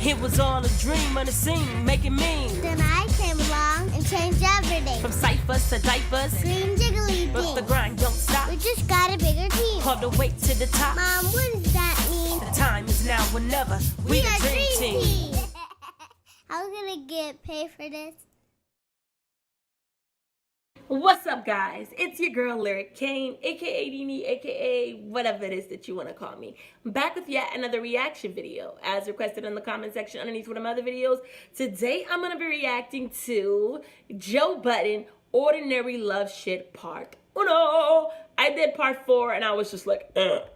It was all a dream on the scene, making mean. Then I came along and changed everything. From ciphers to diapers, Green jiggly but the things. grind don't stop. We just got a bigger team. All the way to the top. Mom, what does that mean? The time is now or never. We the are dream team. I'm gonna get paid for this. What's up, guys? It's your girl Lyric Kane, aka Dini, aka whatever it is that you want to call me. I'm back with yet another reaction video, as requested in the comment section underneath one of my other videos. Today, I'm gonna be reacting to Joe Budden, Ordinary Love Shit Part Uno. I did Part 4, and I was just like, breathless,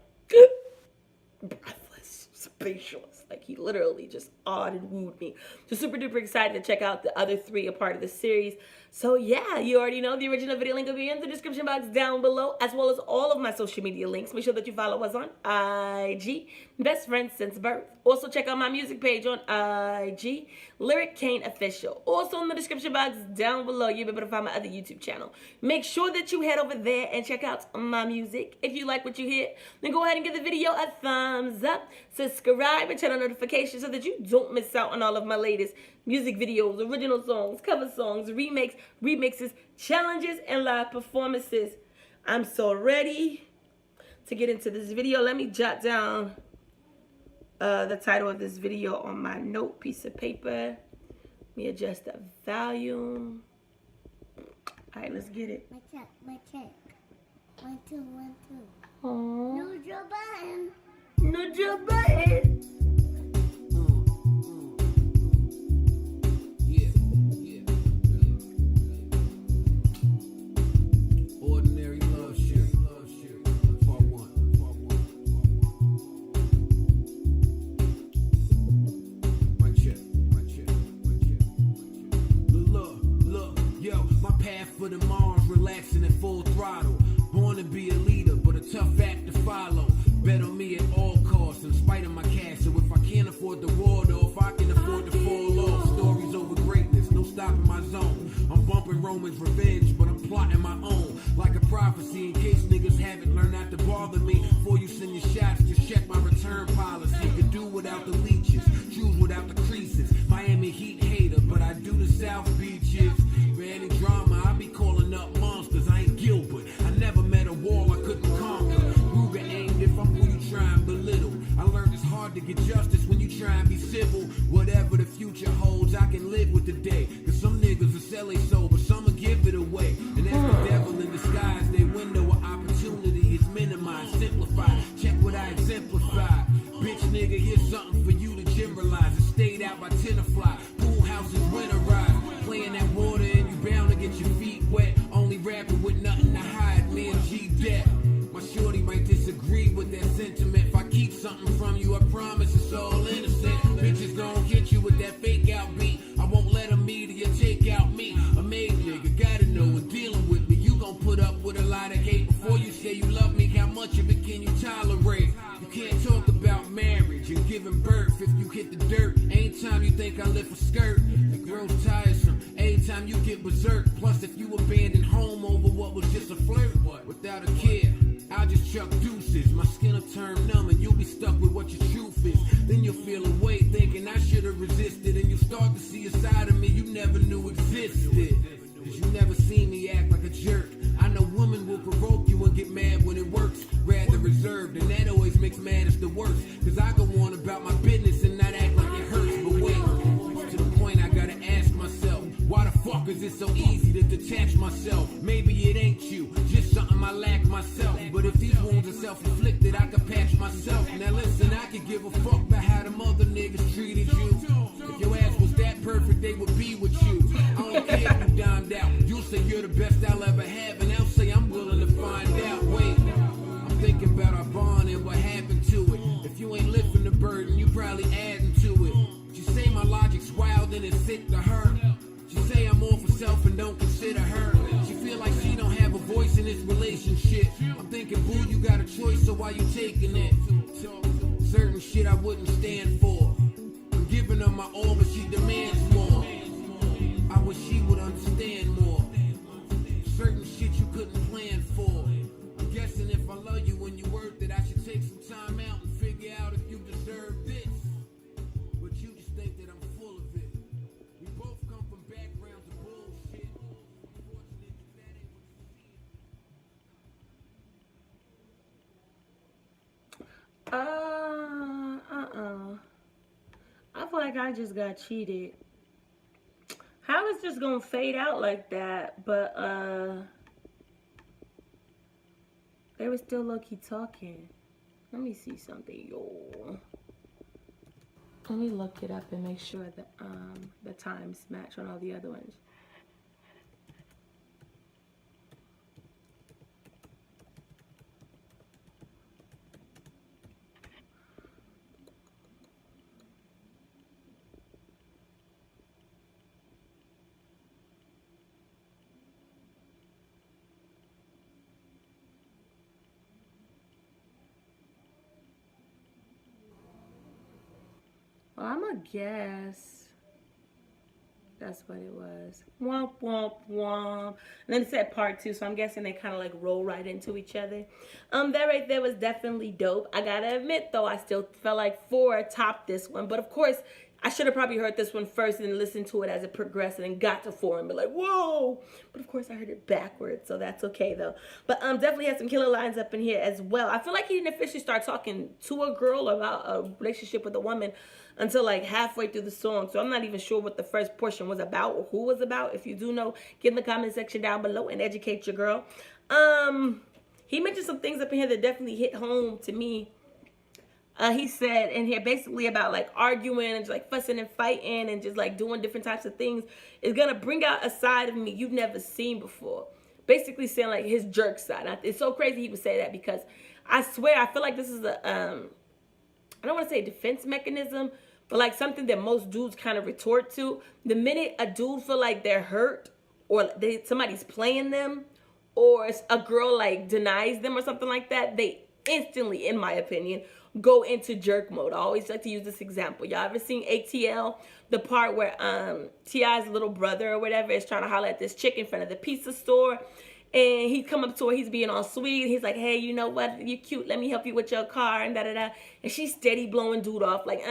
speechless. Like, he literally just awed and wooed me. So super duper excited to check out the other 3 a part of the series. So yeah, you already know the original video link will be in the description box down below, as well as all of my social media links. Make sure that you follow us on IG, best friends since birth. Also check out my music page on IG, Lyric Kane Official. Also in the description box down below, you'll be able to find my other YouTube channel. Make sure that you head over there and check out my music. If you like what you hear, then go ahead and give the video a thumbs up, subscribe, and turn on notifications so that you don't miss out on all of my latest music videos, original songs, cover songs, remakes, remixes, challenges, and live performances. I'm so ready to get into this video. Let me jot down the title of this video on my note piece of paper. Let me adjust the volume. All right, let's get it. My check. 1, 2, 1, 2. Aww. No Joe Budden. No Joe Budden. Ordinary love shit. Part 1. My check. Look, yo, my path for the Mars, relaxing at full throttle. Born to be a leader, but a tough act to follow. Bet on me at all costs, in spite of my cash. So if I can't afford the ward, or if I can afford to fall off, stories over greatness, no stopping my zone. I'm bumping Roman's revenge, but I'm plotting my own. Like a prophecy, in case niggas haven't learned not to bother me. Before you send your shots, just check my return policy. Could do without the leeches, choose without the creases. Miami Heat hater, but I do the South Beaches. For any drama, I be calling up monsters. I ain't Gilbert. I never met a wall I couldn't conquer. Ruger aimed if I'm who you try and belittle. I learned it's hard to get justice when you try and be civil. Whatever the future holds, I can live with the day. Cause some niggas will sell their soul, but some will give it away. And that's the devil in disguise. Their window of opportunity is minimized, simplified. Check what I exemplify. Bitch nigga, here's something for you to generalize. It stayed out by tenderfly. Pool houses winterized. Playing that water and you bound to get your feet wet. Only rapping with nothing to hide. Me and G-Dep. My shorty might disagree with that sentiment. If I keep something from you, I promise it's all innocent. Bitches gon' get you with that fake out beat. I won't let a media take out me. A made nigga, gotta know when dealing with me. You gon' put up with a lot of hate before you say you love me. How much of it can you tolerate? You can't talk about marriage and giving birth if you hit the dirt. Anytime you think I lift a skirt, it grows tiresome. Anytime you get berserk. Plus if you abandon home over what was just a flirt without a care, I'll just chuck deuces. My skin'll turn numb and you'll be stuck with what your truth is. Then you'll feel away thinking I should've resisted. And you'll start to see a side of me you never knew existed. Cause you never seen me act like a jerk. I know women will provoke you and get mad when it works. Rather reserved, and that always makes matters the worst. Cause I go on about my business and not act like it hurts. But wait, to the point I gotta ask myself, why the fuck is it so easy to detach myself? Maybe it ain't you, just something I lack myself. But if these wounds are self-inflicted, I can patch myself. Now listen, I can give a fuck about how them other niggas treated you. If your ass was that perfect, they would be with you. I don't care if you dimed out. You'll say you're the best I'll ever have, and I'll say I'm willing to find out. Wait, I'm thinking about our bond and what happened to it. If you ain't lifting the burden, you probably adding to it. She say my logic's wild and it's sick to her. She say I'm all for self and don't consider her. She feel like she don't have a voice in this relationship. I'm thinking, boo, you got a choice, so why you taking it? Certain shit I wouldn't stand for. I'm giving her my all, but she demands more. I wish she would understand more. Certain shit you couldn't plan for. I'm guessing if I love you and you worth it, I should take some time out and figure out if you deserve this. But you just like I just got cheated. How is this gonna fade out like that? But they were still low-key talking. Let me see something, yo. Let me look it up and make sure that the times match on all the other ones. Well, I'm a guess. That's what it was. Womp, womp, womp. And then it said part 2, so I'm guessing they kind of like roll right into each other. That right there was definitely dope. I gotta admit, though, I still felt like 4 topped this one. But of course, I should have probably heard this one first and listened to it as it progressed and then got to 4 and be like, whoa. But of course, I heard it backwards, so that's okay, though. But definitely had some killer lines up in here as well. I feel like he didn't officially start talking to a girl about a relationship with a woman until like halfway through the song. So I'm not even sure what the first portion was about or who was about. If you do know, get in the comment section down below and educate your girl. He mentioned some things up in here that definitely hit home to me. He said in here basically about like arguing and just like fussing and fighting and just like doing different types of things is gonna bring out a side of me you've never seen before. Basically saying like his jerk side. It's so crazy he would say that because I swear I feel like this is a I don't want to say defense mechanism, but like something that most dudes kind of retort to. The minute a dude feel like they're hurt or somebody's playing them or a girl like denies them or something like that, they instantly, in my opinion, go into jerk mode. I always like to use this example. Y'all ever seen ATL? The part where T.I.'s little brother or whatever is trying to holler at this chick in front of the pizza store. And he come up to her, he's being all sweet. He's like, hey, you know what? You're cute. Let me help you with your car and da-da-da. And she's steady blowing dude off like,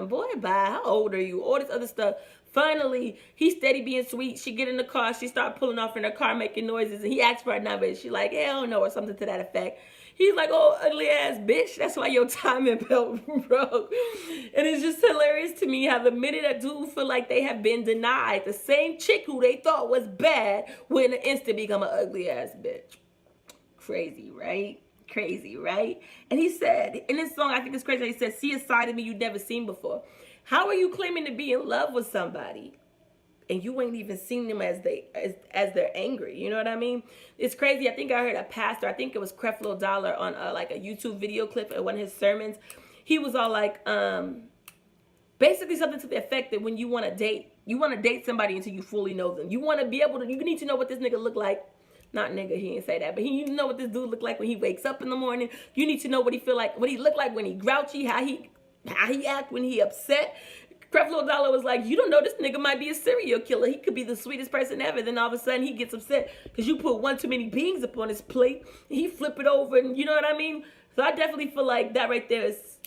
boy, bye. How old are you? All this other stuff. Finally, he's steady being sweet. She get in the car. She start pulling off in her car making noises. And he asks for her number. And she like, hell no, or something to that effect. He's like, oh, ugly ass bitch. That's why your timing belt broke. And it's just hilarious to me how the minute a dude feel like they have been denied, the same chick who they thought was bad will in an instant become an ugly ass bitch. Crazy, right? Crazy, right? And he said, in this song, I think it's crazy, he said, see a side of me you've never seen before. How are you claiming to be in love with somebody and you ain't even seen them as they're angry? You know what I mean? It's crazy. I think I heard a pastor, I think it was Creflo Dollar on like a YouTube video clip at one of his sermons. He was all like, basically something to the effect that when you want to date somebody until you fully know them. You want to be able to, you need to know what this nigga look like. Not nigga, he didn't say that, but you need to know what this dude look like when he wakes up in the morning. You need to know what he feel like, what he look like when he grouchy, how he act when he upset. Creflo Dollar was like, you don't know, this nigga might be a serial killer. He could be the sweetest person ever. Then all of a sudden he gets upset because you put one too many beans up on his plate. And he flip it over and you know what I mean? So I definitely feel like that right there is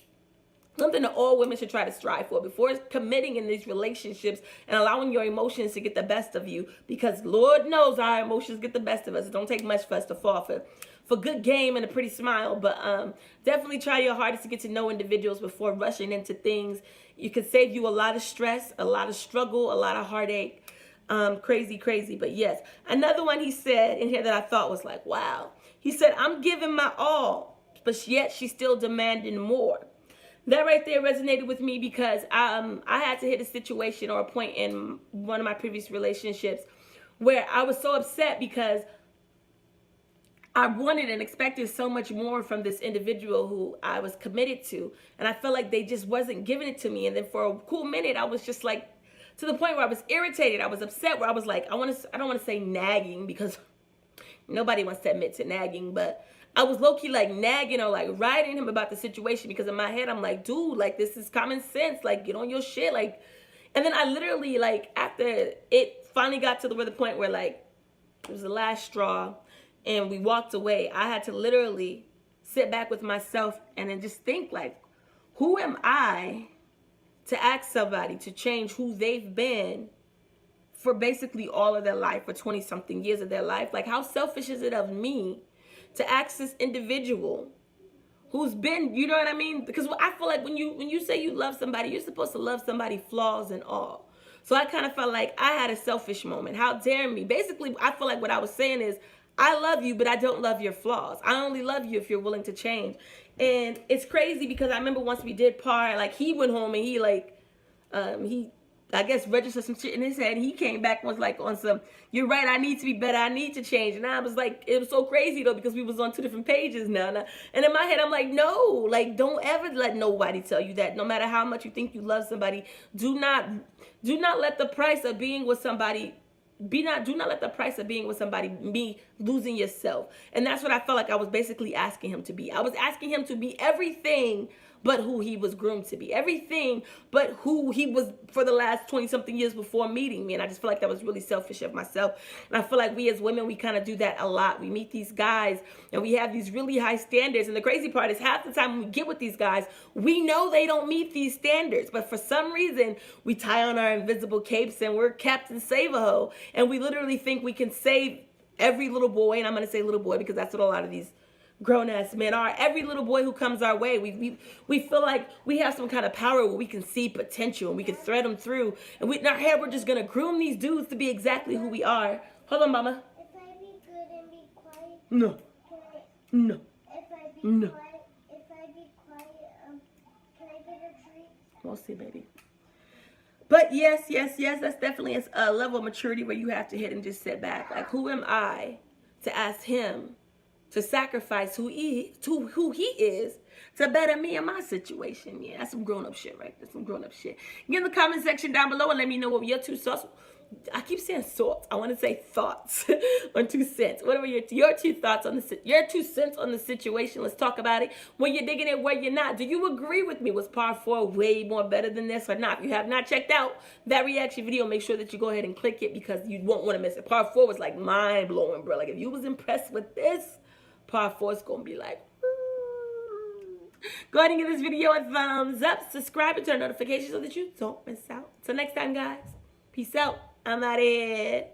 something that all women should try to strive for before committing in these relationships and allowing your emotions to get the best of you, because Lord knows our emotions get the best of us. It don't take much for us to fall for good game and a pretty smile. But definitely try your hardest to get to know individuals before rushing into things. You could save you a lot of stress, a lot of struggle, a lot of heartache. Crazy. But yes, another one he said in here that I thought was like, wow. He said, I'm giving my all, but yet she's still demanding more. That right there resonated with me because I had to hit a situation or a point in one of my previous relationships where I was so upset because I wanted and expected so much more from this individual who I was committed to. And I felt like they just wasn't giving it to me. And then for a cool minute, I was just like, to the point where I was irritated. I was upset, where I was like, I don't want to say nagging because nobody wants to admit to nagging, but I was low-key like nagging or like writing him about the situation because in my head, I'm like, dude, like this is common sense. Like get on your shit. Like, and then I literally like after it finally got to the point where like it was the last straw and we walked away, I had to literally sit back with myself and then just think like, who am I to ask somebody to change who they've been for basically all of their life, for 20 something years of their life? Like how selfish is it of me to ask this individual who's been, you know what I mean? Because I feel like when you say you love somebody, you're supposed to love somebody flaws and all. So I kind of felt like I had a selfish moment. How dare me? Basically, I feel like what I was saying is, I love you, but I don't love your flaws. I only love you if you're willing to change. And it's crazy because I remember once we did par, like he went home and he I guess registered some shit in his head. He came back and was like on some, you're right, I need to be better, I need to change. And I was like, it was so crazy though, because we was on 2 different pages now. And in my head, I'm like, no, like don't ever let nobody tell you that. No matter how much you think you love somebody, do not let the price of being with somebody do not let the price of being with somebody be losing yourself. And that's what I felt like I was basically asking him to be. I was asking him to be everything but who he was groomed to be. Everything but who he was for the last 20-something years before meeting me. And I just feel like that was really selfish of myself. And I feel like we as women, we kind of do that a lot. We meet these guys and we have these really high standards. And the crazy part is half the time when we get with these guys, we know they don't meet these standards. But for some reason, we tie on our invisible capes and we're Captain Save-A-Ho. And we literally think we can save every little boy. And I'm going to say little boy because that's what a lot of these grown-ass men are. Every little boy who comes our way, we feel like we have some kind of power where we can see potential and we can thread them through. And in our head, we're just going to groom these dudes to be exactly who we are. Hold on, mama. If I be good and be quiet, No. No. If I be No. quiet, can I get a treat? We'll see, baby. But yes, that's definitely a level of maturity where you have to hit and just sit back. Like, who am I to ask him to sacrifice who he is to better me in my situation? Yeah, that's some grown-up shit, right? That's some grown-up shit. Get in the comment section down below and let me know what your 2 cents. I keep saying thoughts. I want to say thoughts on 2 cents. What are your 2 thoughts on your 2 cents on the situation? Let's talk about it. Where you're digging it, where you're not. Do you agree with me? Was par 4 way more better than this or not? If you have not checked out that reaction video, make sure that you go ahead and click it because you won't want to miss it. Par 4 was like mind-blowing, bro. Like if you was impressed with this, par 4 is going to be like, go ahead and give this video a thumbs up, subscribe, and turn notifications so that you don't miss out. Till next time, guys. Peace out. I'm out of here.